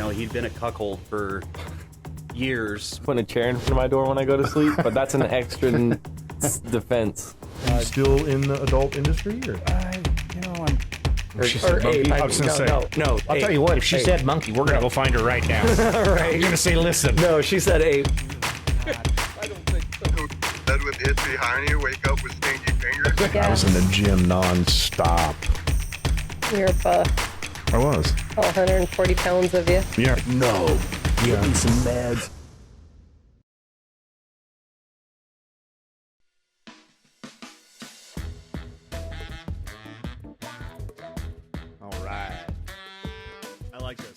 know, he'd been a cuckold for years. Putting a chair in front of my door when I go to sleep, but that's an extra defense. Are you still in the adult industry, or? She said monkey. I was gonna say. No, I'll tell you what. If she said monkey, we're gonna go find her right now. right. You're gonna say, listen. No, she said ape. I don't think so. Bed with itch behind you, wake up with stinky fingers. I was in the gym non-stop. You're buff. I was. All 140 pounds of you. Yeah. No. Give me some meds. All right. I like this.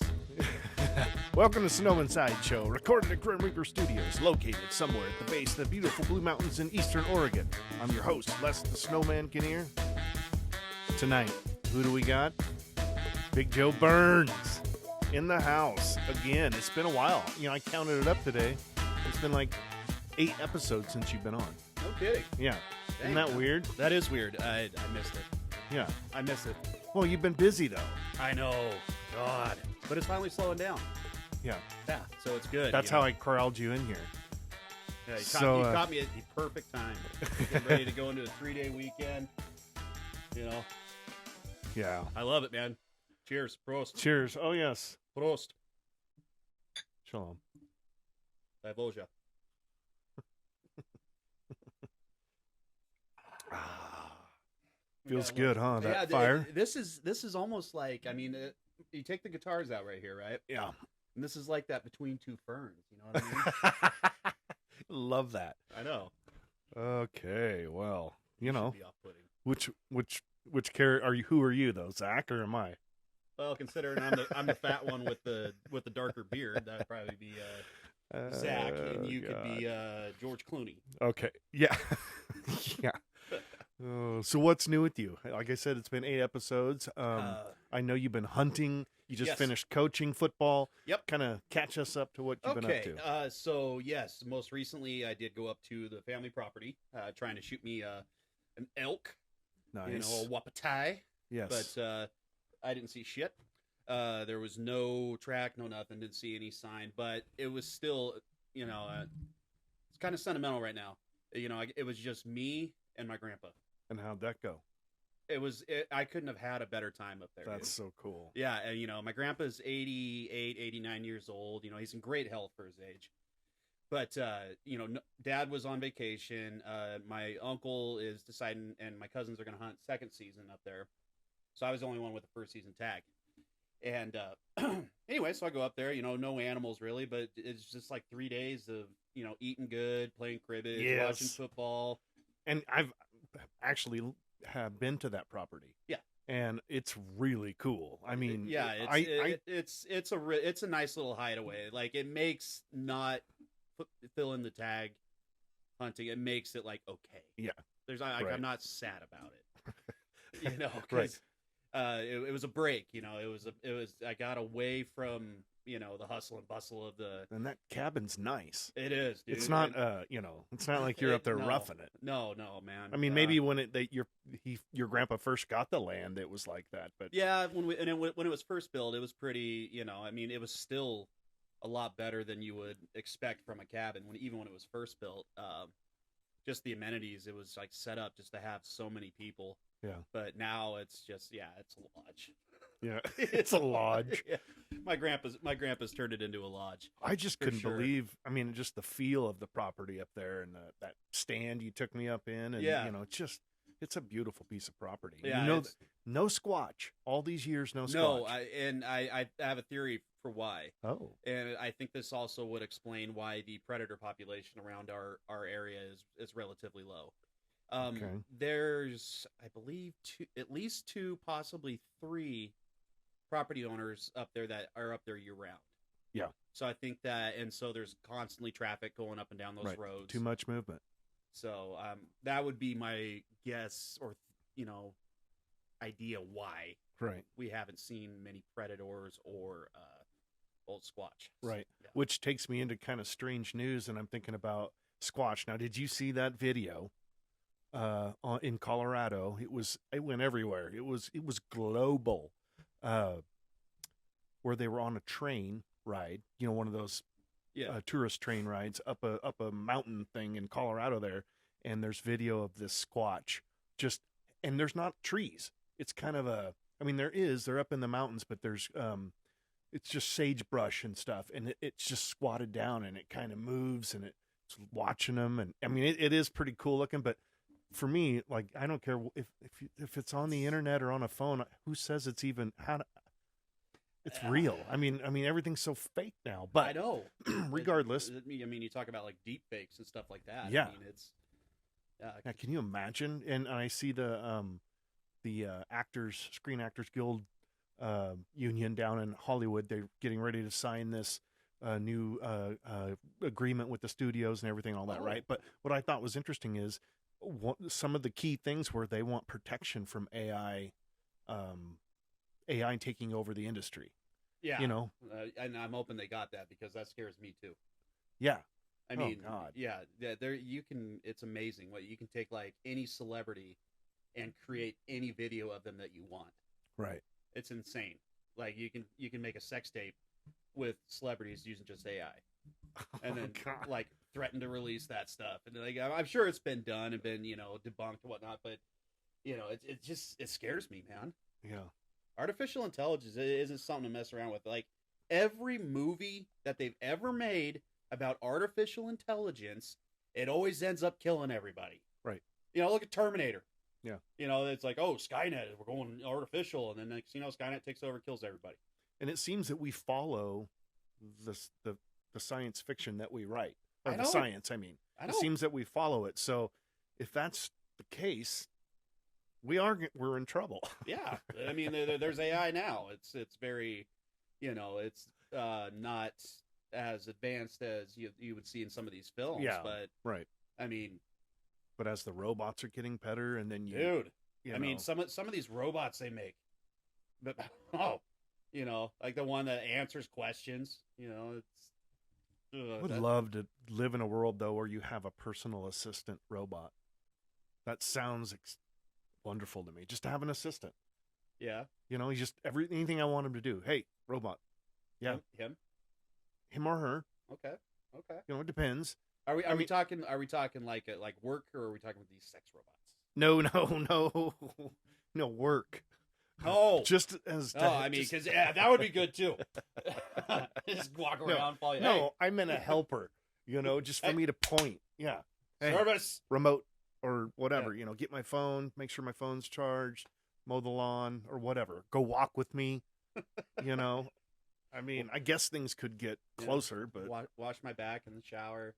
Welcome to Snow Inside Show, recorded at Grim Reaper Studios, located somewhere at the base of the beautiful Blue Mountains in eastern Oregon. I'm your host, Les the Snowman Kinnear. Tonight, who do we got? Big Joe Byrnes in the house again. It's been a while. You know, I counted it up today. It's been like 8 episodes since you've been on. No kidding. Yeah. Isn't Dang. that weird? That is weird. I missed it. Yeah. I missed it. Well, you've been busy, though. I know. God. But it's finally slowing down. Yeah. Yeah, so it's good. That's how I corralled you in here. Yeah, you so, caught me at the perfect time. Getting ready to go into a 3-day weekend. You know, Yeah. I love it, man. Cheers. Prost. Cheers. Oh, yes. Prost. Shalom. Divoja. Feels good, huh? That Yeah, fire? This is almost like, I mean, you take the guitars out right here, right? Yeah. And this is like that between two ferns. You know what I mean? Love that. I know. Okay, well, you know, Should be off-putting. which character are you? Who are you, though, Zach, or am I? Well, considering I'm the fat one with the darker beard, that'd probably be Zach, and you could be George Clooney. Okay, yeah, yeah. So what's new with you? Like I said, it's been 8 episodes. I know you've been hunting. You just Yes. finished coaching football. Yep. Kind of catch us up to what you've been up to. So yes, most recently I did go up to the family property, trying to shoot me an elk, Nice. you know, a wapatai, Yes. but I didn't see shit. There was no track, no nothing. Didn't see any sign, but it was still, you know, it's kind of sentimental right now. You know, it was just me and my grandpa. And how'd that go? I couldn't have had a better time up there. That's dude. so cool. Yeah, and you know, my grandpa's 88, 89 years old. You know, he's in great health for his age. But you know, Dad was on vacation. My uncle is deciding, and my cousins are going to hunt second season up there. So I was the only one with the first season tag. And anyway, so I go up there. You know, no animals really, but it's just like 3 days of, you know, eating good, playing cribbage, Yes. watching football. And I've actually have been to that property. Yeah. And it's really cool. I mean, yeah, it's a nice little hideaway. Like, it makes not fill in the tag hunting. It makes it like okay. Yeah. Right. I'm not sad about it. You know, because it was a break. You know, it was I got away from, you know, the hustle and bustle of the. And that cabin's nice. It is, dude. It's not, you know, it's not like you're up there roughing it. No, man. I mean, maybe when your grandpa first got the land, it was like that. But yeah, when it was first built, it was pretty. You know, I mean, it was still a lot better than you would expect from a cabin even when it was first built. Just the amenities, it was like set up just to have so many people. Yeah. But now it's just it's a lodge. Yeah, it's a lodge. Yeah. My grandpa's turned it into a lodge. I just couldn't sure. believe. I mean, just the feel of the property up there and that stand you took me up in, and Yeah. you know, it's a beautiful piece of property. Yeah, you know, no squatch. All these years, no squatch. No, I have a theory for why. Oh. And I think this also would explain why the predator population around our area is relatively low. Okay. There's, I believe, at least 2, possibly 3 property owners up there that are up there year round. Yeah. So I think that, and so there's constantly traffic going up and down those roads. Too much movement. So that would be my guess, or, you know, idea why we haven't seen many predators or old squatch. Right. Yeah. Which takes me into kind of strange news, and I'm thinking about squatch. Now, did you see that video in Colorado? It went everywhere. It was global. Where they were on a train ride, one of those Yeah. tourist train rides up a mountain thing in Colorado there, and there's video of this squatch and there's not trees. It's kind of they're up in the mountains, but there's it's just sagebrush and stuff, and it's just squatted down, and it kind of moves, and it's watching them, and it is pretty cool looking. But for me, like, I don't care if it's on the internet or on a phone. Who says it's even it's real? I mean, everything's so fake now. But I know. Regardless, you talk about like deep fakes and stuff like that. Yeah. It's. Now, can you imagine? And I see the Screen Actors Guild union down in Hollywood. They're getting ready to sign this new agreement with the studios and everything, all that, right? But what I thought was interesting is some of the key things where they want protection from AI taking over the industry. Yeah. And I'm hoping they got that, because that scares me too. Yeah. I mean, God. yeah, it's amazing what you can take, like any celebrity and create any video of them that you want. Right. It's insane. Like you can make a sex tape with celebrities using just AI, and then like threaten to release that stuff. And like, I'm sure it's been done and been, debunked and whatnot, but it scares me, man. Yeah. Artificial intelligence isn't something to mess around with. Like every movie that they've ever made about artificial intelligence, it always ends up killing everybody. Right. Look at Terminator. Yeah. It's like, oh, Skynet, we're going artificial, and then next, Skynet takes over, kills everybody. And it seems that we follow the science fiction that we write. Or I the know. science, I know. It seems that we follow it. So if that's the case, we're in trouble. Yeah. There's AI now. It's very, it's not as advanced as you would see in some of these films. Yeah, but right. But as the robots are getting better, and then some of these robots they make, but like the one that answers questions, I would love to live in a world though where you have a personal assistant robot. That sounds wonderful to me. Just to have an assistant. Yeah. He's just anything I want him to do. Hey, robot. Yeah. Him or her. Okay. It depends. Are we talking like work, or are we talking with these sex robots? No, work. Oh, just as. Because that would be good too. Just walk around, follow you. No, I meant a helper. Just for me to point. Yeah. Hey, service remote or whatever. Get my phone, make sure my phone's charged, mow the lawn or whatever. Go walk with me. I guess things could get closer, but wash my back in the shower.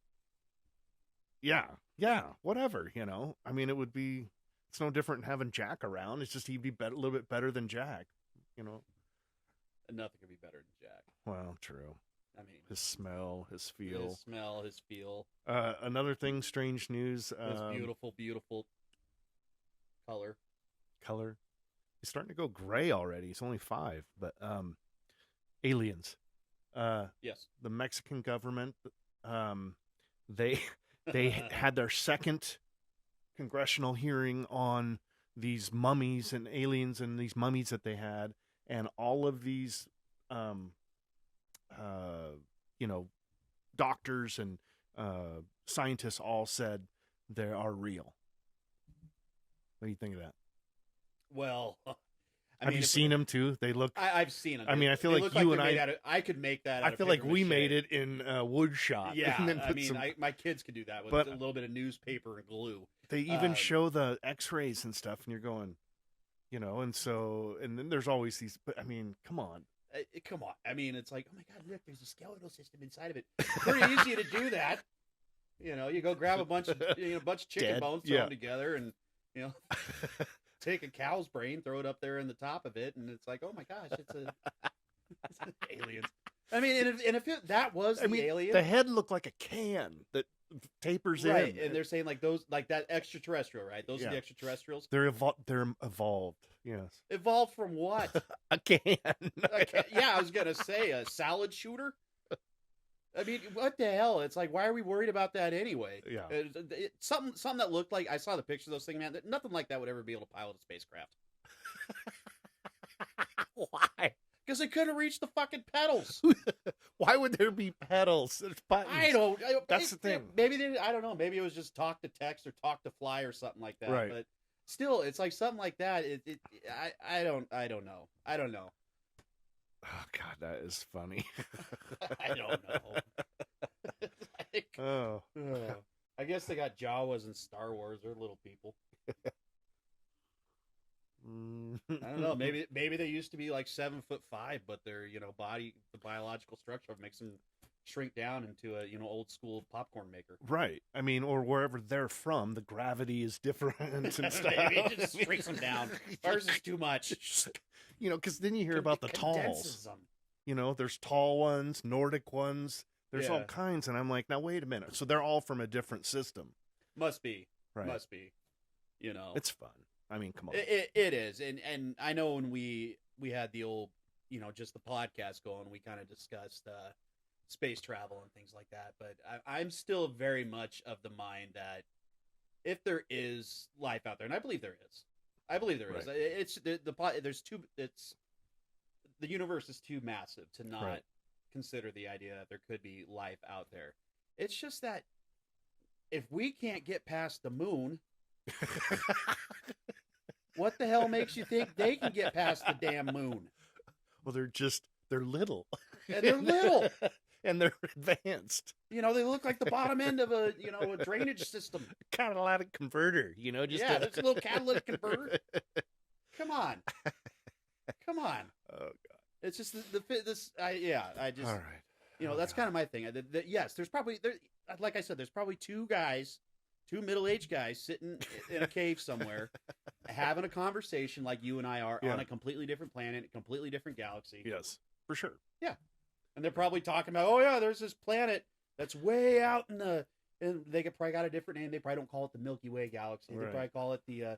Yeah, whatever, it would be, it's no different than having Jack around. It's just he'd be a little bit better than Jack, Nothing could be better than Jack. Well, true. His smell, his feel. Another thing, strange news. His beautiful color. He's starting to go gray already. He's only 5, but aliens. Yes. The Mexican government, they had their second congressional hearing on these mummies and aliens and these mummies that they had, and all of these doctors and scientists all said they are real. What do you think of that? Well, have you seen them too? They look. I've seen them. I feel like you and I could make that. I feel like we made it in wood shot. Yeah, and then my kids could do that with a little bit of newspaper and glue. They even show the X-rays and stuff, and you're going, and then there's always these. But come on. Come on. It's like, oh my God, look, there's a skeletal system inside of it. Pretty easy to do that. You go grab a bunch of chicken bones, throw them together, and take a cow's brain, throw it up there in the top of it, and it's like, oh my gosh, it's aliens. And if that was the alien, the head looked like a can that tapers in. Right, and they're saying like those, like that extraterrestrial, right? Those are the extraterrestrials. They're evolved. Yes. Evolved from what? A can. Yeah, I was gonna say a salad shooter. What the hell? It's like, why are we worried about that anyway? Yeah. Something that looked like, I saw the pictures of those things, man. Nothing like that would ever be able to pilot a spacecraft. Why? Because they couldn't reach the fucking pedals. Why would there be pedals? There's buttons. That's the thing. Maybe they, I don't know. Maybe it was just talk to text or talk to fly or something like that. Right. But still, it's like something like that. I don't know. Oh God, that is funny. I don't know. Like, I guess they got Jawas in Star Wars. They're little people. I don't know. Maybe they used to be like 7'5", but their body, the biological structure makes them shrink down into a old school popcorn maker. Right. I mean, or wherever they're from, the gravity is different and stuff. Maybe it just shrinks them down. Ours is too much. Because then you hear about the talls. Them. There's tall ones, Nordic ones. There's all kinds, and I'm like, now wait a minute. So they're all from a different system. Must be. Right. Must be. It's fun. I mean, come on. It is, and I know when we had the old, just the podcast going, we kind of discussed space travel and things like that. But I'm still very much of the mind that if there is life out there, and I believe there is, Right. It's the universe is too massive to not consider the idea that there could be life out there. It's just that if we can't get past the moon, what the hell makes you think they can get past the damn moon? Well, they're little. And they're little. And they're advanced. They look like the bottom end of a drainage system. Catalytic converter, just that's a little catalytic converter. Come on. Oh God. It's just I just, all right. That's kind of my thing. Yes, there's probably, like I said, there's probably two middle-aged guys sitting in a cave somewhere having a conversation like you and I are on a completely different planet, a completely different galaxy. Yes, for sure. Yeah. And they're probably talking about, oh yeah, there's this planet that's way out and they could probably got a different name. They probably don't call it the Milky Way galaxy. Right. They probably call it the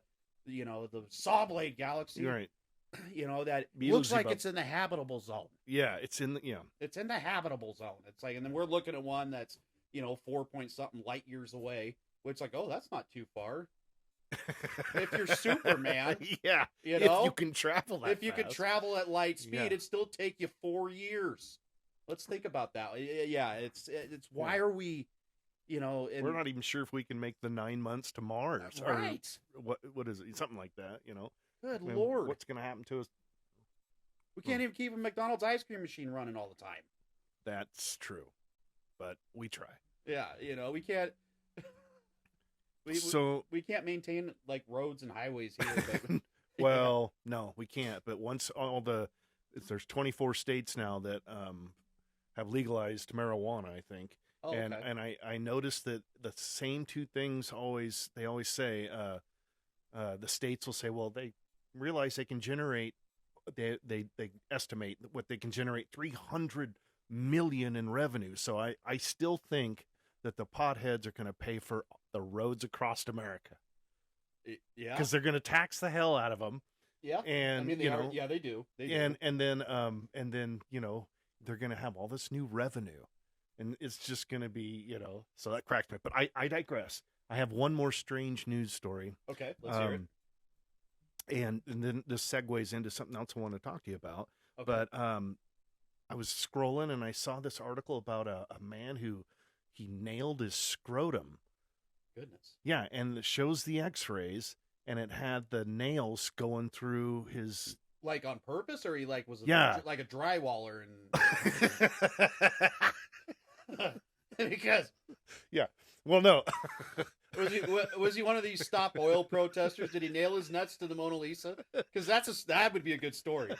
Saw Blade galaxy. Right. That looks like it's in the habitable zone. Yeah, it's in the It's in the habitable zone. It's like, and then we're looking at one that's 4 point something light years away, which like, oh, that's not too far. If you're Superman, yeah, if you can travel that, if you could travel at light speed, it'd still take you 4 years. Let's think about that. Yeah, it's why are we, we're not even sure if we can make the 9 months to Mars. Right. Or what is it? Something like that. Good Lord. What's going to happen to us? We can't even keep a McDonald's ice cream machine running all the time. That's true, but we try. Yeah, we can't. We can't maintain like roads and highways here. But, well, no, we can't. But once there's 24 states now that have legalized marijuana, I think. Oh, and okay. and I noticed that the same two things they always say. The states will say, well, they realize they can generate. They estimate what they can generate 300 million in revenue. So I still think that the potheads are going to pay for the roads across America. Yeah, because they're going to tax the hell out of them. Yeah, and I mean, they do. And then they're going to have all this new revenue, and it's just going to be So that cracks me. But I digress. I have one more strange news story. Okay, let's hear it. And then this segues into something else I want to talk to you about. Okay. But I was scrolling and I saw this article about a man who he nailed his scrotum. Goodness. Yeah, and it shows the X-rays, and it had the nails going through his. Like on purpose, or he like was like a drywaller and. Because. Yeah. Well, no. Was he one of these stop oil protesters? Did he nail his nuts to the Mona Lisa? Because that would be a good story.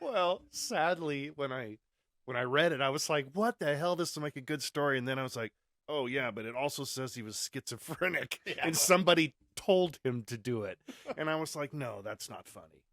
Well, sadly, when I read it, I was like, "What the hell? This will make a good story." And then I was like, "Oh yeah," but it also says he was schizophrenic, and somebody told him to do it. And I was like, "No, that's not funny,"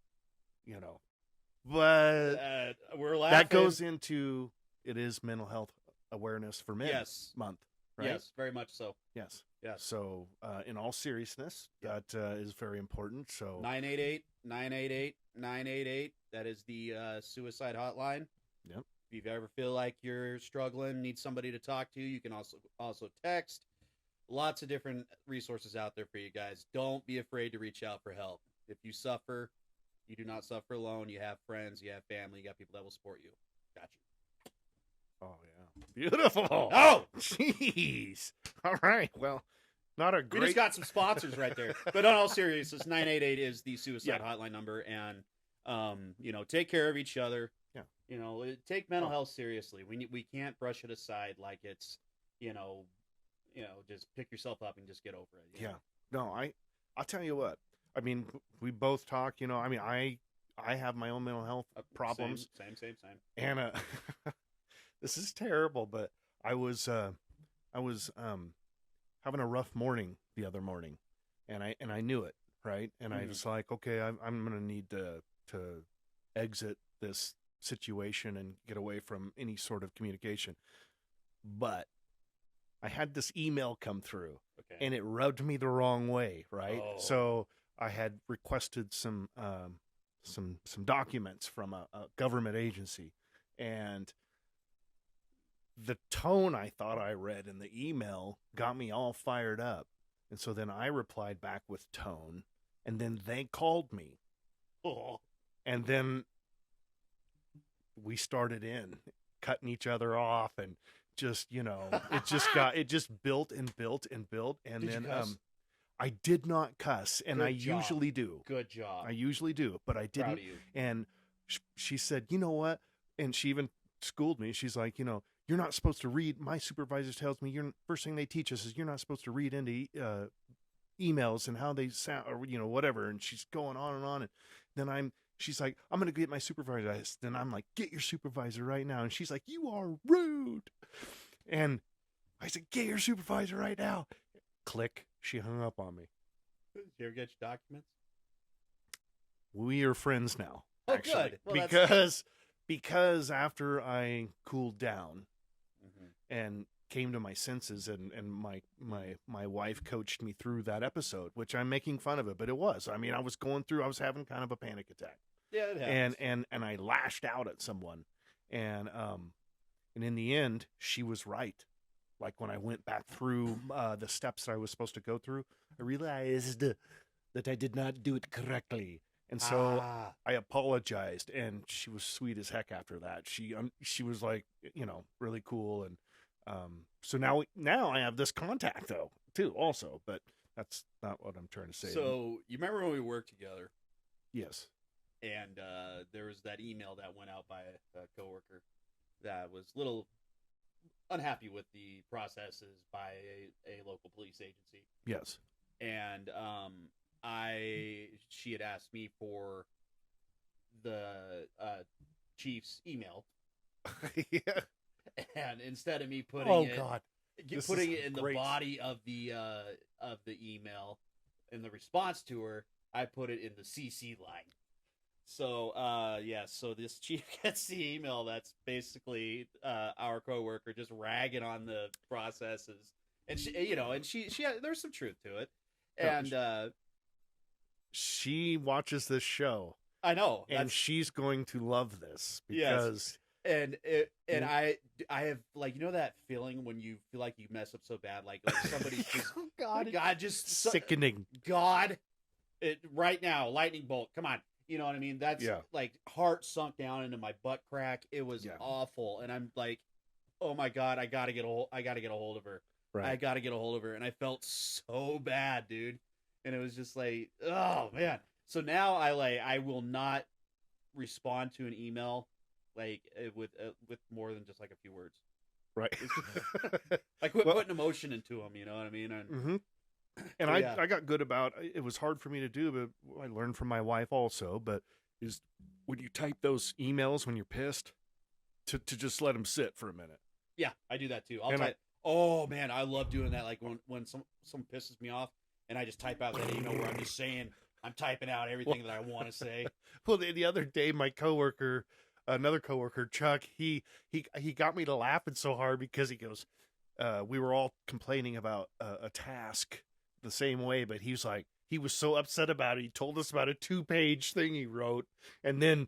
But we're laughing. That goes into it is Mental Health Awareness for Men month. Right? Yes, very much so. Yes. Yes. So, in all seriousness, that is very important. So 988-988-988. That is the suicide hotline. Yep. If you ever feel like you're struggling, need somebody to talk to, you can also text. Lots of different resources out there for you guys. Don't be afraid to reach out for help. If you suffer, You do not suffer alone. You have friends, you have family, you got people that will support you. Got you. Oh, yeah. Beautiful. Oh! Jeez. All right. Well, not a We great... just got some sponsors right there. But on all seriousness, 988 is the suicide hotline number. And, take care of each other. Yeah. Take mental health seriously. We can't brush it aside like it's, just pick yourself up and just get over it. Yeah. No, I'll tell you what. I mean, we both talk, I have my own mental health problems. Same. And this is terrible, but I was having a rough morning the other morning, and I knew it, right? And I was like, okay, I'm going to need to exit this situation and get away from any sort of communication. But I had this email come through, and it rubbed me the wrong way, right? Oh. So I had requested some documents from a government agency, and the tone I thought I read in the email got me all fired up. And so then I replied back with tone, and then they called me. Oh. And then we started cutting each other off, and just, it just built and built and built. And Did then, you cuss? I did not cuss, and Good I job. usually do. Good job. I usually do, but I didn't. Proud of you. And she said, you know what? And she even schooled me. She's like, you're not supposed to read. My supervisor tells me first thing they teach us is you're not supposed to read into emails and how they sound, or whatever. And she's going on and on. And then she's like, I'm going to get my supervisor. Then I'm like, get your supervisor right now. And she's like, you are rude. And I said, get your supervisor right now. Click. She hung up on me. Did you ever get your documents? We are friends now. Oh, actually, good. Well, because after I cooled down and came to my senses, and my wife coached me through that episode, which I'm making fun of it, but it was. I mean, I was having kind of a panic attack. Yeah, it happens. And I lashed out at someone, and in the end, she was right. Like when I went back through the steps that I was supposed to go through, I realized that I did not do it correctly. And so I apologized, and she was sweet as heck after that. She was like, really cool. And so now I have this contact though too also, but that's not what I'm trying to say. So you remember when we worked together? Yes. And there was that email that went out by a coworker that was a little unhappy with the processes by a local police agency. Yes. And she had asked me for the chief's email. Yeah. And instead of me putting putting it in the body of the email in the response to her, I put it in the CC line. So so this chief gets the email that's basically our coworker just ragging on the processes, and she there's some truth to it, and she watches this show. I know, and she's going to love this because and I have, like, that feeling when you feel like you mess up so bad, like somebody's just God just sickening. God, right now, lightning bolt, come on. You know what I mean? That's like heart sunk down into my butt crack. It was awful. And I'm like, oh my God, I gotta get a hold of her. Right. I gotta get a hold of her. And I felt so bad, dude. And it was just like, oh man. So now I will not respond to an email like with more than just like a few words. Right. I quit putting emotion into them. You know what I mean? And, And I got good about it. Was hard for me to do, but I learned from my wife also. But is when you type those emails when you're pissed, to just let them sit for a minute. Yeah, I do that too. Oh man, I love doing that. Like when someone pisses me off, and I just type out that email where I'm just saying, I'm typing out everything that I want to say. Well, the other day, my coworker, another coworker, Chuck, he got me to laughing so hard because he goes, we were all complaining about a task the same way, but he was so upset about it. He told us about a 2-page thing he wrote, and then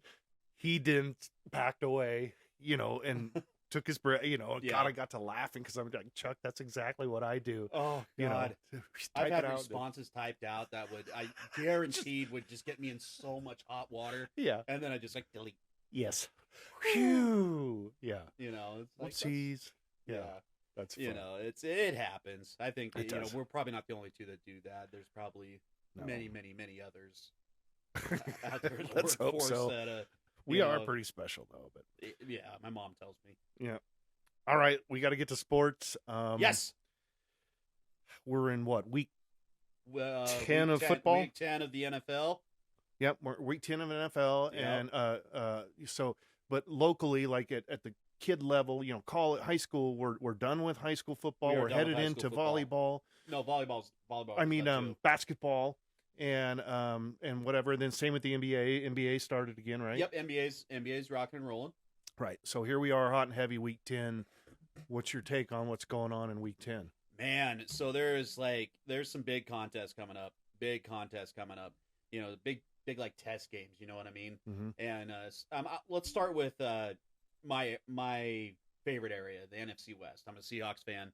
he didn't backed away, and took his breath. You know, Yeah. God, I got to laughing because I'm like, Chuck, that's exactly what I do. Oh You God. know, I've type had it out. responses typed out that I guaranteed would just get me in so much hot water, Yeah. and then I just like delete. Yes. Phew. Yeah. You know, it's like Whoopsies. yeah. Yeah. That's fun. You know, it happens. I think It that, you know, does. we're probably not the only two that do that. There's probably No. many others out there in the Let's hope workforce so. that We you are know, pretty special though, but yeah, my mom tells me. yeah. All right, we got to get to sports. Yes. We're in what week? 10 of football? Week 10 of the NFL. Yep, we're week 10 of NFL, Yep. and so, but locally, like at the kid level, you know, college, high school, we're done with high school football. We are We're done with headed high into school football. volleyball. No, volleyball. I mean, is done, too. basketball, and whatever. Then same with the NBA. NBA started again, right? Yep, NBA's rocking and rolling. Right. So here we are, hot and heavy, week 10. What's your take on what's going on in week 10? Man, so there's some big contests coming up. You know, the big like test games. You know what I mean? Mhm. And let's start with my favorite area, the NFC West. I'm a Seahawks fan,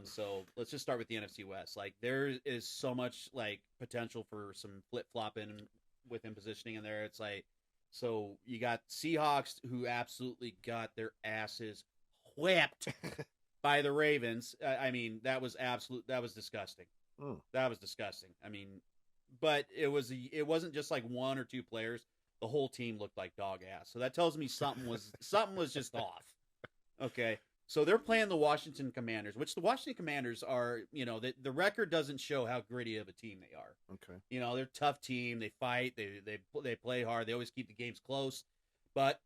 so let's just start with the NFC West. Like there is so much like potential for some flip flopping within positioning in there. It's like so you got Seahawks who absolutely got their asses whipped by the Ravens. I mean, that was disgusting. Mm. That was disgusting. I mean, but it wasn't just like one or two players. The whole team looked like dog ass. So that tells me something was just off. Okay. So they're playing the Washington Commanders, which the Washington Commanders are, you know, the record doesn't show how gritty of a team they are. Okay. You know, they're a tough team. They fight. They play hard. They always keep the games close. But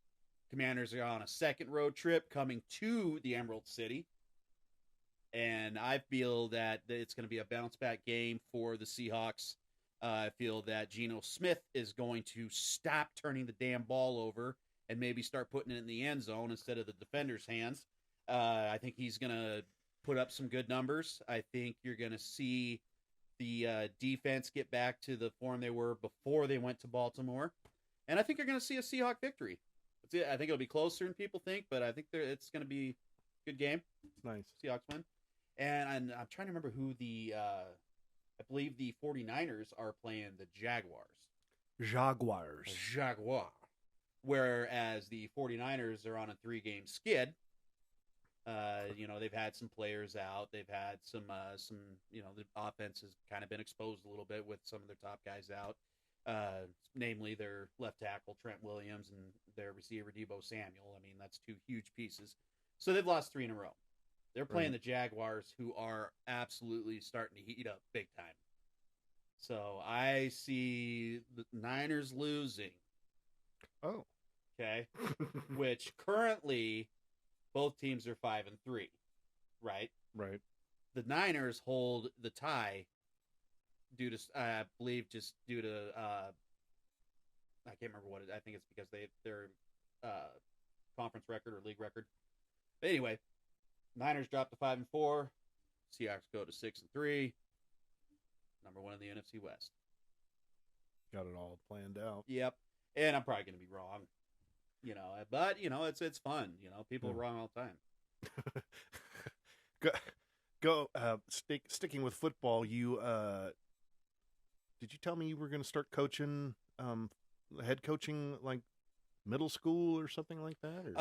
Commanders are on a second road trip coming to the Emerald City. And I feel that it's going to be a bounce back game for the Seahawks. I feel that Geno Smith is going to stop turning the damn ball over and maybe start putting it in the end zone instead of the defender's hands. I think he's going to put up some good numbers. I think you're going to see the defense get back to the form they were before they went to Baltimore. And I think you're going to see a Seahawk victory. I think it'll be closer than people think, but I think it's going to be a good game. Nice. Seahawks win. And I'm trying to remember who I believe the 49ers are playing the Jaguars. Jaguar. Whereas the 49ers are on a 3-game skid. You know, they've had some players out. They've had some, you know, the offense has kind of been exposed a little bit with some of their top guys out. Namely their left tackle, Trent Williams, and their receiver, Deebo Samuel. I mean, that's two huge pieces. So they've lost 3 in a row. They're playing the Jaguars, who are absolutely starting to heat up big time. So I see the Niners losing. Oh. Okay. Which currently both teams are 5-3, right? Right. The Niners hold the tie due to, I believe, just due to, I can't remember what it is. I think it's because their conference record or league record. But anyway, Niners drop to 5-4. Seahawks go to 6-3. Number 1 in the NFC West. Got it all planned out. Yep. And I'm probably going to be wrong. You know, but you know, it's fun. You know, people are wrong all the time. Sticking with football, you did you tell me you were going to start coaching, head coaching, like middle school or something like that? Or?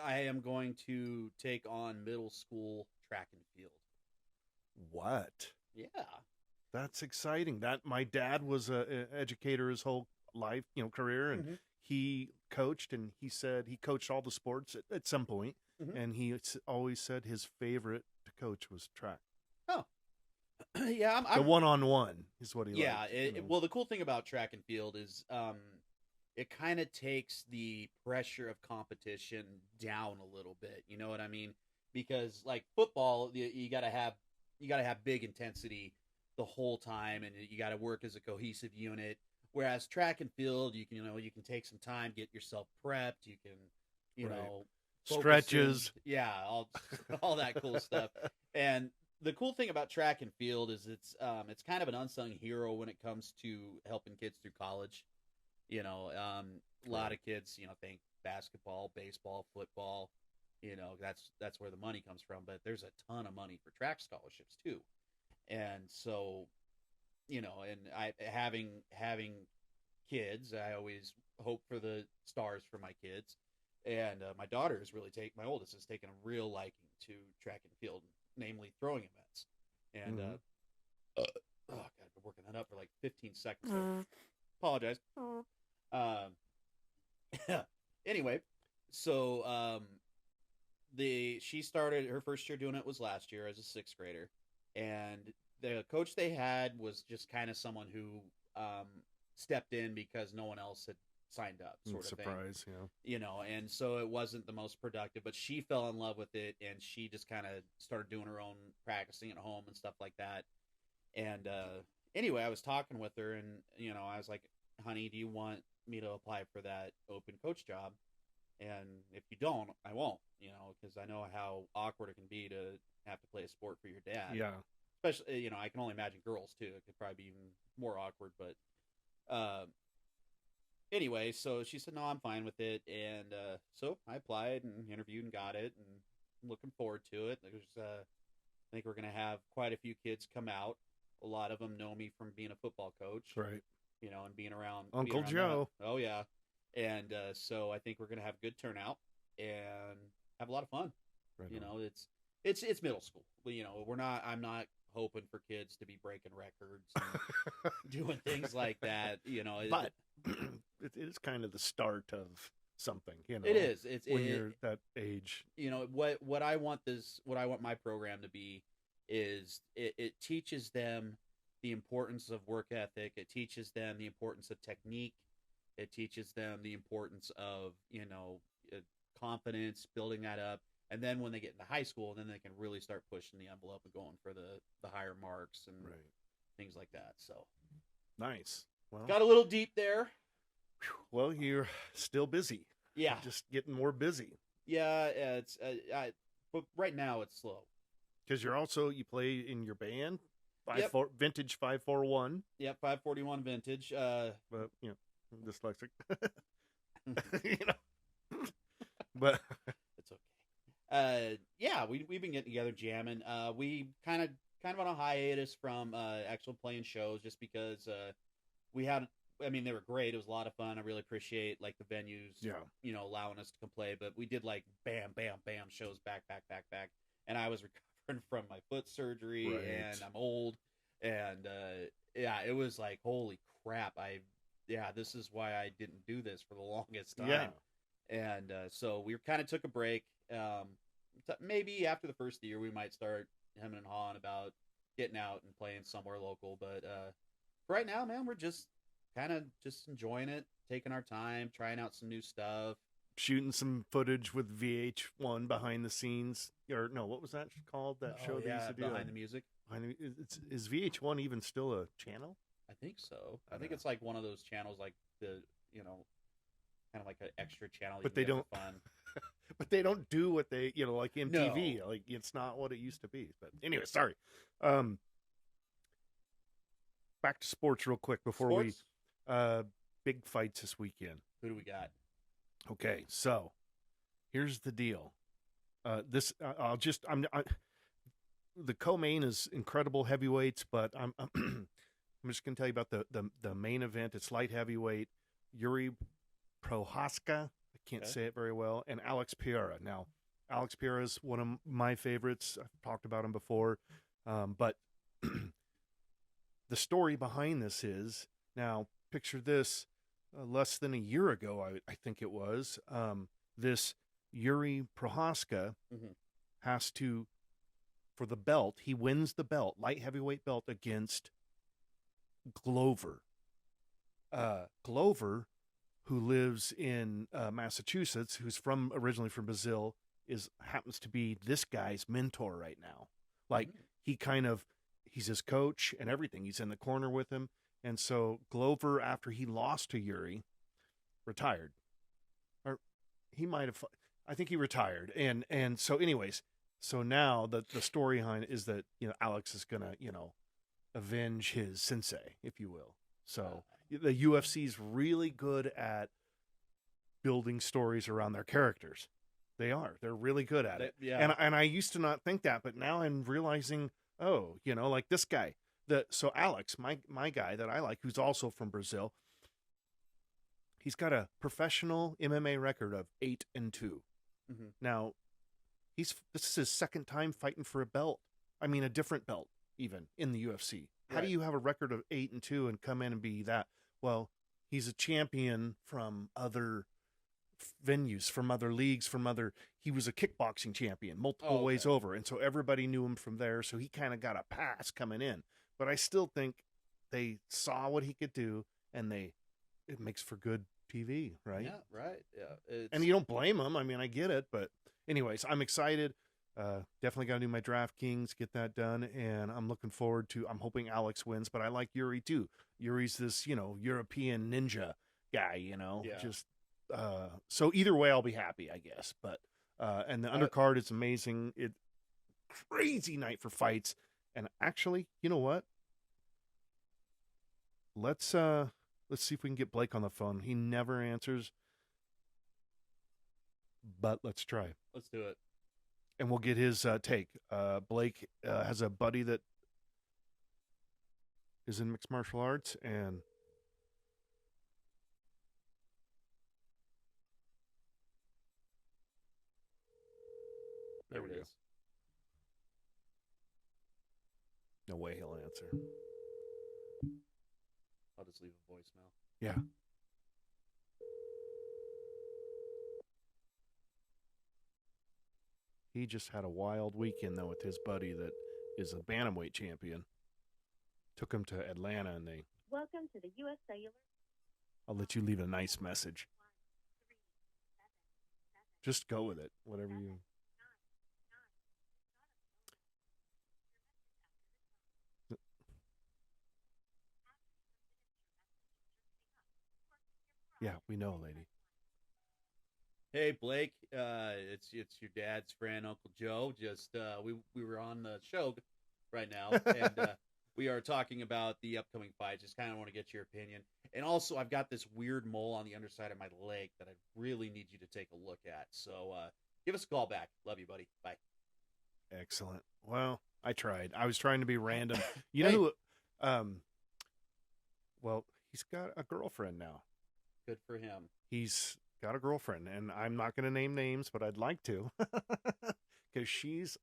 I am going to take on middle school track and field. What? Yeah. That's exciting. That my dad was an educator his whole life, you know, career, and he coached, and he said he coached all the sports at some point, and he always said his favorite to coach was track. Oh, yeah. The one-on-one is what he liked. Yeah. Well, the cool thing about track and field is it kind of takes the pressure of competition down a little bit. You know what I mean? Because like football, you gotta have big intensity the whole time, and you got to work as a cohesive unit. Whereas track and field, you can take some time, get yourself prepped. You can, know, stretches. Yeah, all that cool stuff. And the cool thing about track and field is it's kind of an unsung hero when it comes to helping kids through college. You know, a lot of kids, you know, think basketball, baseball, football, That's where the money comes from. But there's a ton of money for track scholarships too. And so, and I having kids, I always hope for the stars for my kids. And my my oldest has taken a real liking to track and field, namely throwing events. And oh God, I've been working that up for like 15 seconds. Apologize. Anyway, so she started her first year doing it was last year as a 6th grader, and the coach they had was just kind of someone who stepped in because no one else had signed up, sort of surprise, thing. And so it wasn't the most productive, but she fell in love with it, and she just kind of started doing her own practicing at home and stuff like that. And anyway, I was talking with her, and I was like, honey, do you want me to apply for that open coach job? And if you don't, I won't, because I know how awkward it can be to have to play a sport for your dad. Yeah. Especially, I can only imagine girls too. It could probably be even more awkward, but anyway, so she said, no, I'm fine with it. And so I applied and interviewed and got it, and I'm looking forward to it. There's, I think we're going to have quite a few kids come out. A lot of them know me from being a football coach. Right. And being around Uncle being around Joe. that. Oh, yeah. And so I think we're going to have a good turnout and have a lot of fun. Right. It's middle school. I'm not hoping for kids to be breaking records and doing things like that, But it is kind of the start of something, It is. When you're that age. What I want my program to be is it teaches them the importance of work ethic. It teaches them the importance of technique. It teaches them the importance of, confidence, building that up. And then when they get into high school, then they can really start pushing the envelope and going for the higher marks and things like that. So nice. Well, got a little deep there. Well, you're still busy. Yeah. Just getting more busy. Yeah. It's but right now it's slow. Because you play in your band, Vintage 541. Yep, 541 Vintage. But I'm dyslexic. But it's okay. Yeah, we've been getting together jamming. We kind of on a hiatus from actual playing shows just because we had. I mean, they were great. It was a lot of fun. I really appreciate like the venues, allowing us to come play. But we did like bam, bam, bam shows back. And I was recovering from my foot surgery, and I'm old, and it was like, holy crap! This is why I didn't do this for the longest time. Yeah. And so we kind of took a break. Maybe after the first year, we might start hemming and hawing about getting out and playing somewhere local. But right now, man, we're just kind of just enjoying it, taking our time, trying out some new stuff. Shooting some footage with VH1 behind the scenes. Or no, what was that called? That show they used to do? Behind the Music. Is VH1 even still a channel? I think so. I think it's like one of those channels, like the, kind of like an extra channel. But they don't. Fun. But they don't do what they, like MTV. No. Like it's not what it used to be. But anyway, sorry. Back to sports real quick before we big fights this weekend. Who do we got? Okay, so here's the deal. The co-main is incredible heavyweights, but I'm just gonna tell you about the main event. It's light heavyweight. Yuri Prohaska, I can't say it very well, and Alex Pereira. Now, Alex Pereira is one of my favorites. I've talked about him before, but the story behind this is, now picture this. Less than a year ago, I think it was, this Yuri Prohaska has to, for the belt, he wins the belt, light heavyweight belt, against Glover. Glover, who lives in Massachusetts, who's originally from Brazil, happens to be this guy's mentor right now. Like, he's his coach and everything. He's in the corner with him. And so Glover, after he lost to Yuri, retired. Or he might have, I think he retired. And so anyways, so now the story behind it is that, Alex is going to, avenge his sensei, if you will. So the UFC is really good at building stories around their characters. They are. They're really good at it. Yeah. And I used to not think that, but now I'm realizing, oh, you know, like this guy. So Alex, my guy that I like, who's also from Brazil, he's got a professional MMA record of 8-2. Mm-hmm. Now, this is his second time fighting for a belt. I mean, a different belt, even in the UFC. How do you have a record of 8-2 and come in and be that? Well, he's a champion from other venues, from other leagues, he was a kickboxing champion multiple ways over. And so everybody knew him from there. So he kind of got a pass coming in. But I still think they saw what he could do, and it makes for good TV, right? Yeah, right. Yeah. And you don't blame them. I mean, I get it. But anyways, I'm excited. Definitely got to do my DraftKings, get that done. And I'm looking forward to, I'm hoping Alex wins, but I like Yuri too. Yuri's this, you know, European ninja guy, you know, just, so either way, I'll be happy, I guess. But, and the undercard is amazing. Crazy night for fights. And actually, you know what? Let's see if we can get Blake on the phone. He never answers, but let's try. Let's do it. And we'll get his take. Blake has a buddy that is in mixed martial arts, and There it is. No way he'll answer. I'll just leave a voicemail. Yeah. He just had a wild weekend, though, with his buddy that is a bantamweight champion. Took him to Atlanta, and they... Welcome to the U.S. Cellular. I'll let you leave a nice message. Just go with it, whatever you... Yeah, we know, lady. Hey Blake, it's your dad's friend Uncle Joe. Just we were on the show right now, and we are talking about the upcoming fights. Just kind of want to get your opinion, and also I've got this weird mole on the underside of my leg that I really need you to take a look at. So give us a call back. Love you, buddy. Bye. Excellent. Well, I tried. I was trying to be random. You know who? Well, he's got a girlfriend now. Good for him. He's got a girlfriend, and I'm not going to name names, but I'd like to, because she's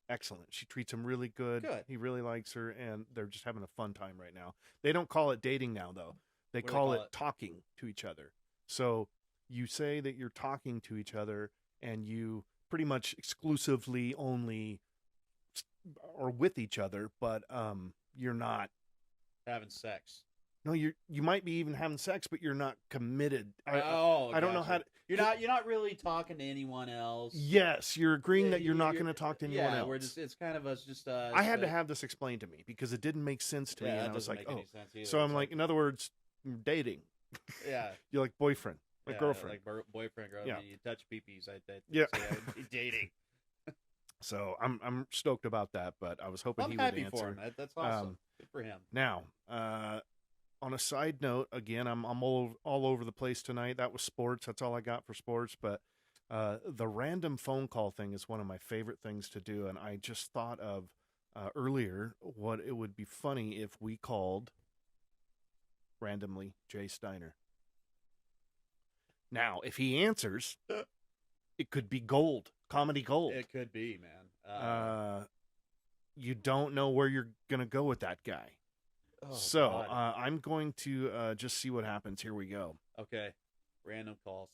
excellent. She treats him really good. He really likes her, and they're just having a fun time right now. They don't call it dating now, though. They call it talking to each other. So you say that you're talking to each other, and you pretty much exclusively only or with each other, but you're not having sex. No, you might be even having sex, but you're not committed. I don't know how to, you're not really talking to anyone else. Yes, you're agreeing that you're not going to talk to anyone else. We're it's kind of just. I had to have this explained to me because it didn't make sense to me, and I was like, oh. So I'm like, in other words, dating. Yeah. You're like boyfriend, like girlfriend, like boyfriend, girlfriend. Yeah. You touch peepees. Yeah. Dating. So I'm stoked about that, but I was hoping he would answer. I'm happy for him. That's awesome. Good for him. Now, on a side note, again, I'm all over the place tonight. That was sports. That's all I got for sports. But the random phone call thing is one of my favorite things to do. And I just thought of earlier what it would be funny if we called randomly Jay Steiner. Now, if he answers, it could be gold, comedy gold. It could be, man. You don't know where you're going to go with that guy. Oh, so I'm going to just see what happens. Here we go. Okay. Random calls.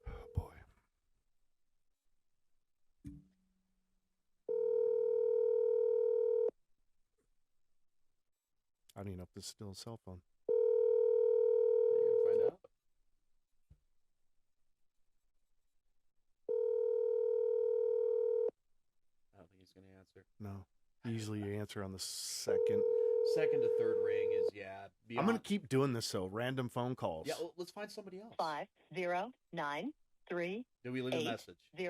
Oh, boy. I don't even know if this is still a cell phone. You're going to find out. I don't think he's going to answer. No. Usually you answer on the second to third ring is I'm gonna keep doing this though. Random phone calls. Yeah, well, let's find somebody else. 5093. Did we leave a message? 08.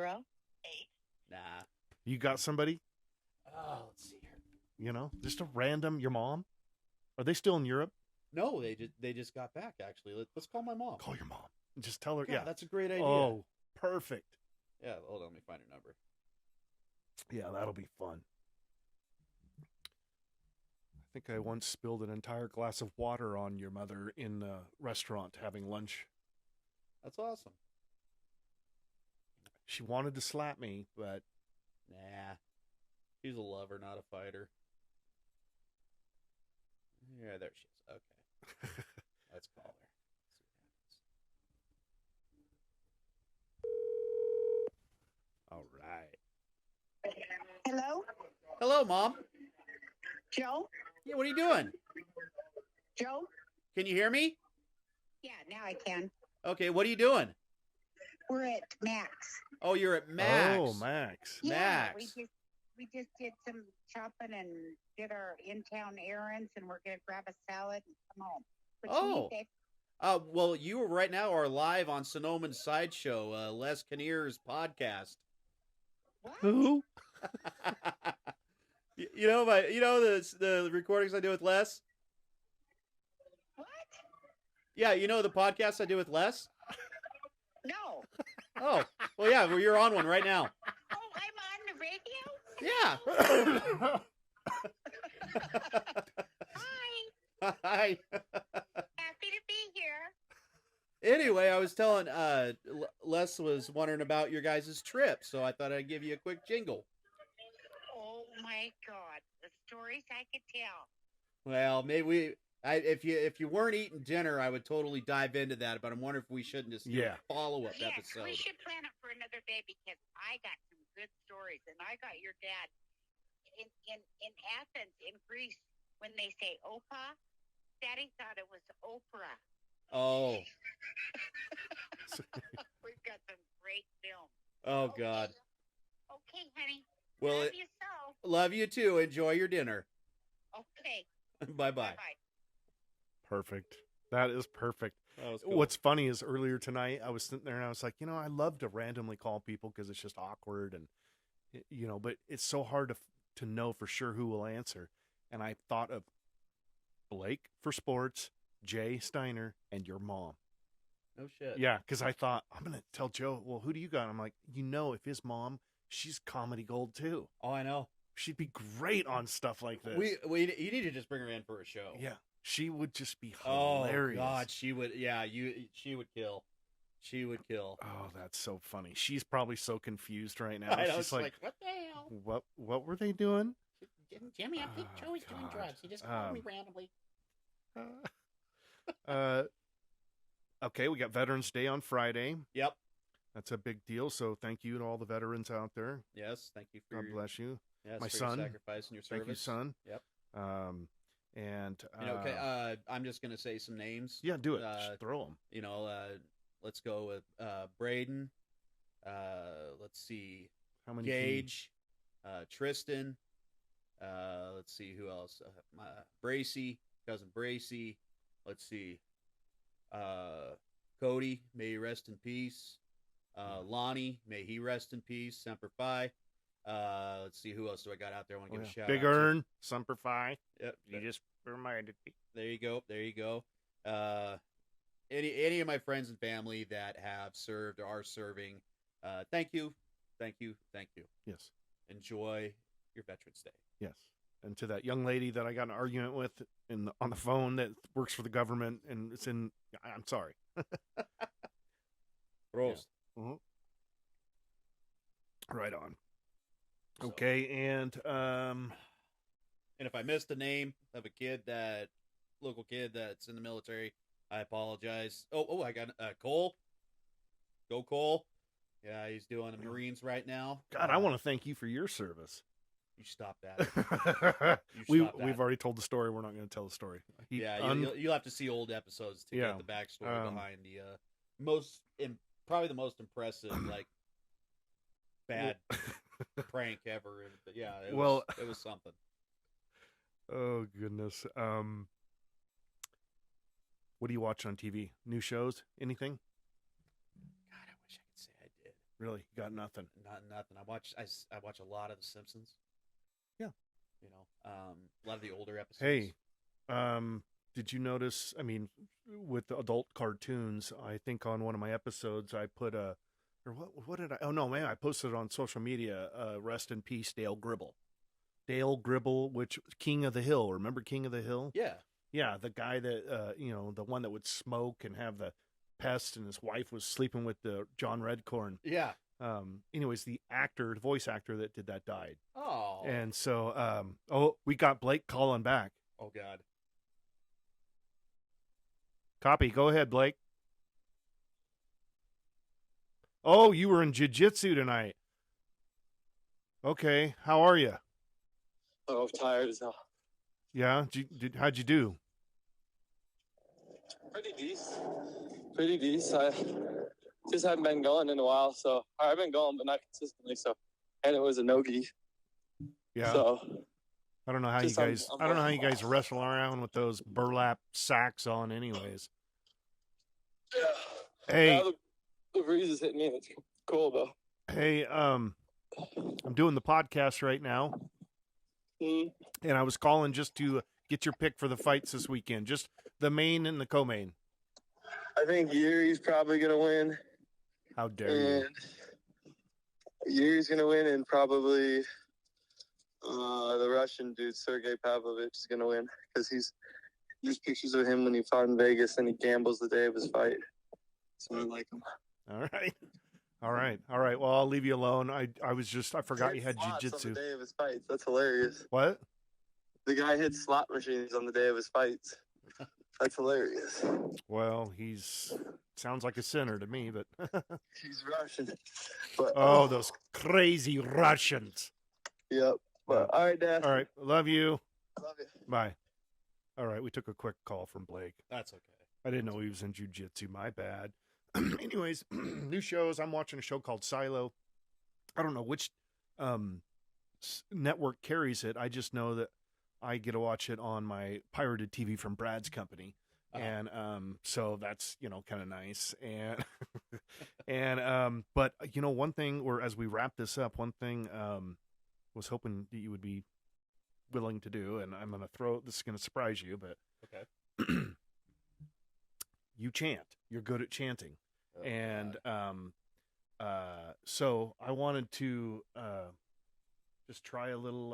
Nah. You got somebody? Oh, let's see here. You know, just a random. Your mom? Are they still in Europe? No, they just got back. Actually, let's call my mom. Call your mom. Just tell her. God, Yeah, that's a great idea. Oh, perfect. Yeah, hold on, let me find her number. Yeah, that'll be fun. I think I once spilled an entire glass of water on your mother in a restaurant having lunch. That's awesome. She wanted to slap me, but Nah, she's a lover, not a fighter. Yeah, there she is. Okay, let's call her. all right. Hello, Hello, Mom. Joe? Yeah, what are you doing? Joe? Can you hear me? Yeah, now I can. Okay, what are you doing? We're at Max. Oh, you're at Max. Oh, Max. Yeah, Max. we just did some shopping and did our in-town errands, and we're gonna grab a salad and come home. What you Oh. need, Well, you right now are live on Sonoman's Sideshow, Les Kinnear's podcast. What? Who? You know the recordings I do with Les? What? Yeah, you know the podcast I do with Les? No. Oh, well, yeah, well, you're on one right now. Oh, I'm on the radio? Yeah. Hi. Hi. Happy to be here. Anyway, I was telling Les was wondering about your guys' trip, so I thought I'd give you a quick jingle. Oh my God, the stories I could tell. Well, maybe if you weren't eating dinner, I would totally dive into that. But I'm wondering if we shouldn't just do a follow-up Yes, episode. we should plan it for another day because I got some good stories, and I got your dad in Athens, in Greece, when they say Opa, Daddy thought it was Oprah. Oh. We've got some great film. Oh Okay. God. Okay, honey. Well, Love you so. love you too. Enjoy your dinner. Okay. Bye bye. Bye. Perfect. That is perfect. That was cool. What's funny is earlier tonight, I was sitting there and I was like, I love to randomly call people because it's just awkward and, but it's so hard to know for sure who will answer. And I thought of Blake for sports, Jay Steiner, and your mom. No shit. Yeah, because I thought, I'm going to tell Joe, well, who do you got? I'm like, if his mom, she's comedy gold too. Oh, I know. She'd be great on stuff like this. You need to just bring her in for a show. Yeah, she would just be Oh hilarious. God, she would. Yeah, she would kill. She would kill. Oh, that's so funny. She's probably so confused right now. I know, She's it's like, what the hell? What were they doing? Jimmy, I think Oh, Joey's doing God. drugs. He just called me randomly. Okay, we got Veterans Day on Friday. Yep. That's a big deal. So thank you to all the veterans out there. Yes. Thank you for God your, bless you. yes, My for son. your sacrifice and your service. Thank you, son. Yep. And Okay. I'm just gonna say some names. yeah, do it. Just throw them. Let's go with Braden. Let's see. How many? Gage. Tristan. Let's see who else. Bracy, cousin Bracy. Let's see. Cody, may he rest in peace. Lonnie, may he rest in peace. Semper Fi. Let's see who else do I got out there. I want to give a shout Big out Earn, Semper Fi. to. Yep. You just reminded me. There you go. There you go. Any of my friends and family that have served or are serving, thank you. Thank you. Thank you. Yes. Enjoy your Veterans Day. Yes. And to that young lady that I got in an argument with on the phone that works for the government, and it's in. I'm sorry. Prost. Mhm. Right on. So- Okay, and And if I missed the name of a local kid that's in the military, I apologize. Oh, I got Cole. Go Cole. Yeah, he's doing the Marines right now. God, I want to thank you for your service. You stop that. We've stop that. already told the story. We're not going to tell the story. You'll have to see old episodes to Yeah. get the backstory behind the probably the most impressive bad prank ever. But yeah, it was something. Oh goodness. What do you watch on TV? New shows? Anything? God, I wish I could say I did. Really? You got nothing. Not nothing. I watch a lot of The Simpsons. Yeah. A lot of the older episodes. Hey, did you notice? I mean, with the adult cartoons, I think on one of my episodes, I put or what did I? Oh no, man! I posted it on social media. Rest in peace, Dale Gribble. Dale Gribble, which King of the Hill. Remember King of the Hill? Yeah. Yeah, the guy that the one that would smoke and have the pest, and his wife was sleeping with the John Redcorn. Yeah. Anyways, the voice actor that did that died. Oh. And so, we got Blake calling back. Oh God. Copy. Go ahead, Blake. Oh, you were in Jiu-Jitsu tonight. Okay. How are you? Oh, I'm tired as hell. Yeah. How'd you do? Pretty decent. Pretty decent. I just haven't been going in a while, so I've been going, but not consistently. So, and it was a no-gi. Yeah. So I don't know how you guys. I don't know how you guys wrestle around with those burlap sacks on, anyways. Yeah. Hey. Now the breeze is hitting me. It's cool though. Hey, I'm doing the podcast right now, and I was calling just to get your pick for the fights this weekend, just the main and the co-main. I think Yuri's probably gonna win. How dare you? Yuri's gonna win, and probably the Russian dude Sergey Pavlovich is gonna win because there's pictures of him when he fought in Vegas and he gambles the day of his fight. So I like him. All right. Well, I'll leave you alone. I forgot you had jiu-jitsu. On the day of his fights. That's hilarious. What? The guy hits slot machines on the day of his fights. That's hilarious. Well, sounds like a sinner to me, but he's Russian. But, those crazy Russians. Yep. But, all right, Dad. All right. Love you. Love you. Bye. All right. We took a quick call from Blake. That's okay. I didn't know he was in jiu-jitsu. My bad. Anyways, new shows. I'm watching a show called Silo. I don't know which network carries it. I just know that I get to watch it on my pirated TV from Brad's company. And so that's, kind of nice. And but one thing, or as we wrap this up, one thing was hoping that you would be willing to do, and I'm going to this is going to surprise you, but okay. You chant. You're good at chanting. And so I wanted to just try a little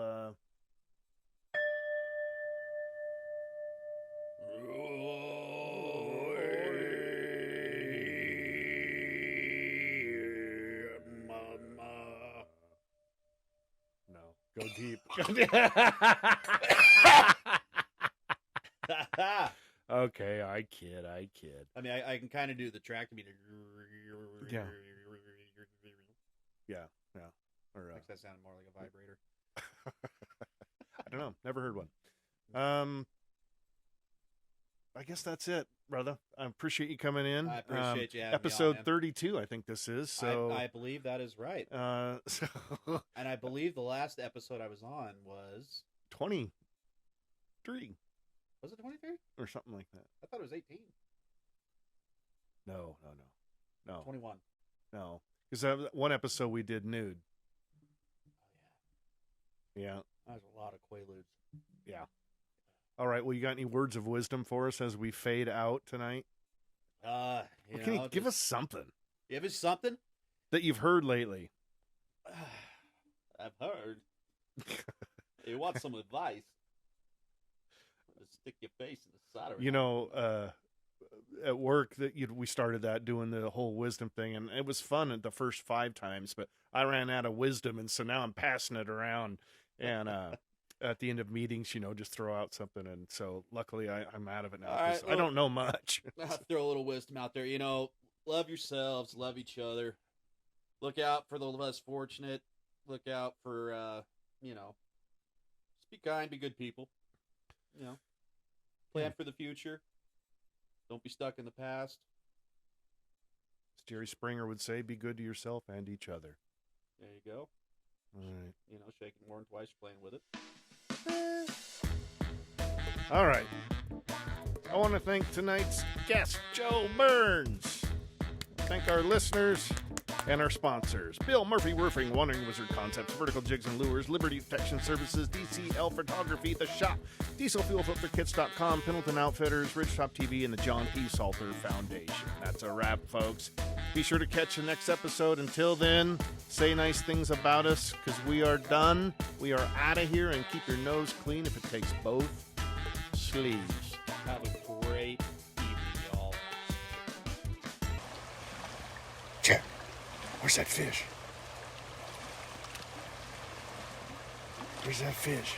no, go deep. Okay, I kid. I mean, I can kind of do the track meter. Yeah. Or makes that sound more like a vibrator. I don't know. Never heard one. I guess that's it, brother. I appreciate you coming in. I appreciate you having episode me on, 32, I think this is. So I believe that is right. And I believe the last episode I was on was 23. Was it 23? Or something like that. I thought it was 18. No. 21. No. Because one episode we did nude. Oh, yeah. That was a lot of Quaaludes. Yeah. All right. Well, you got any words of wisdom for us as we fade out tonight? Give us something. Give us something? That you've heard lately. I've heard. You want some advice? Stick your face in the side. At work we started doing the whole wisdom thing, and it was fun at the first 5 times, but I ran out of wisdom, and so now I'm passing it around, and at the end of meetings, just throw out something, and so luckily I'm out of it now. Right, I don't know much. I'll throw a little wisdom out there. Love yourselves, love each other, look out for the less fortunate, look out for just be kind, be good people. Plan for the future. Don't be stuck in the past. As Jerry Springer would say, be good to yourself and each other. There you go. All right. Shaking more than twice, playing with it. All right. I want to thank tonight's guest, Joe Byrnes. Thank our listeners. And our sponsors, Bill Murphy Roofing, Wandering Wizard Concepts, Vertical Jigs and Lures, Liberty Protection Services, DCL Photography, The Shop, DCLFuelFilterKits.com, Pendleton Outfitters, RidgeTop TV, and the JON P Salter Foundation. That's a wrap, folks. Be sure to catch the next episode. Until then, say nice things about us, because we are done. We are out of here, and keep your nose clean if it takes both sleeves. Have a great evening, y'all. Check. Where's that fish? Where's that fish?